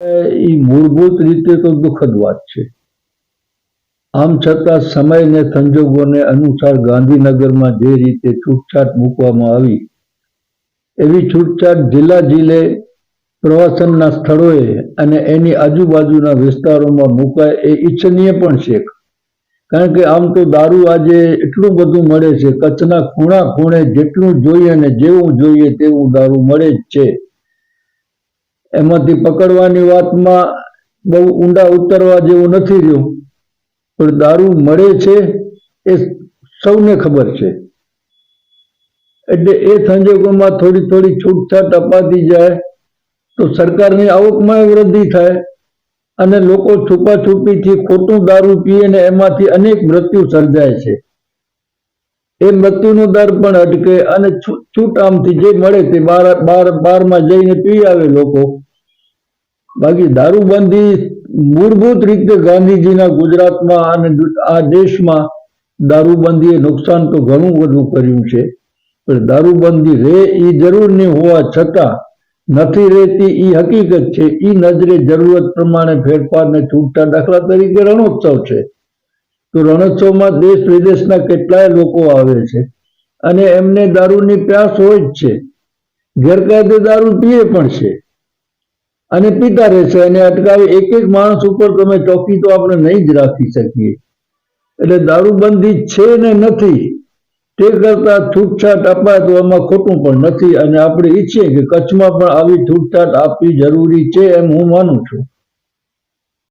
એ મૂળભૂત રીતે તો દુઃખદ વાત છે. આમ છતાં સમય ને સંજોગોને અનુસાર ગાંધીનગરમાં જે રીતે છૂટછાટ મૂકવામાં આવી, એવી છૂટછાટ જિલ્લે પ્રવાસનના સ્થળોએ અને એની આજુબાજુના વિસ્તારોમાં મુકાય એ ઈચ્છનીય પણ છે. કારણ કે આમ તો દારૂ આજે એટલું બધું મળે છે, કચ્છના ખૂણા ખૂણે જેટલું જોઈએ અને જેવું જોઈએ તેવું દારૂ મળે જ છે. એમાંથી પકડવાની વાતમાં બહુ ઊંડા ઉતરવા જેવું નથી રહ્યું, પણ દારૂ મળે છે એ સૌને ખબર છે. એટલે એ સંજોગોમાં થોડી થોડી છૂટછાટ અપાતી જાય તો સરકારની આવકમાં વૃદ્ધિ થાય અને લોકો છુપાછુપીથી ખોટું દારૂ પીએ ને એમાંથી અનેક મૃત્યુ સર્જાય છે. એ મૃત્યુનો દર પણ અટકે અને છૂટ આમથી જે મળે તે બારમાં જઈને પી આવે લોકો. બાકી દારૂબંધી મૂળભૂત રીતે ગાંધીજીના ગુજરાતમાં અને આ દેશમાં દારૂબંધીએ નુકસાન તો ઘણું બધું કર્યું છે, પણ દારૂબંધી રહે એ જરૂરની હોવા છતાં નથી રહેતી એ હકીકત છે. એ નજરે જરૂરત પ્રમાણે ફેરફારને છૂટછાટ, દાખલા તરીકે રણોત્સવ છે, તો રણોત્સવમાં દેશ વિદેશના કેટલાય લોકો આવે છે અને એમને દારૂની પ્યાસ હોય જ છે. ગેરકાયદે દારૂ પીએ પણ છે અને પીતા રહેશે, અને અટકાવી એક એક માણસ ઉપર તમે ચોકી તો આપણે નહીં જ રાખી શકીએ. એટલે દારૂબંધી છે ને નથી તે કરતા છૂટછાટ અપાય તો એમાં ખોટું પણ નથી, અને આપણે ઈચ્છીએ કે કચ્છમાં પણ આવી છૂટછાટ આપવી જરૂરી છે એમ હું માનું છું.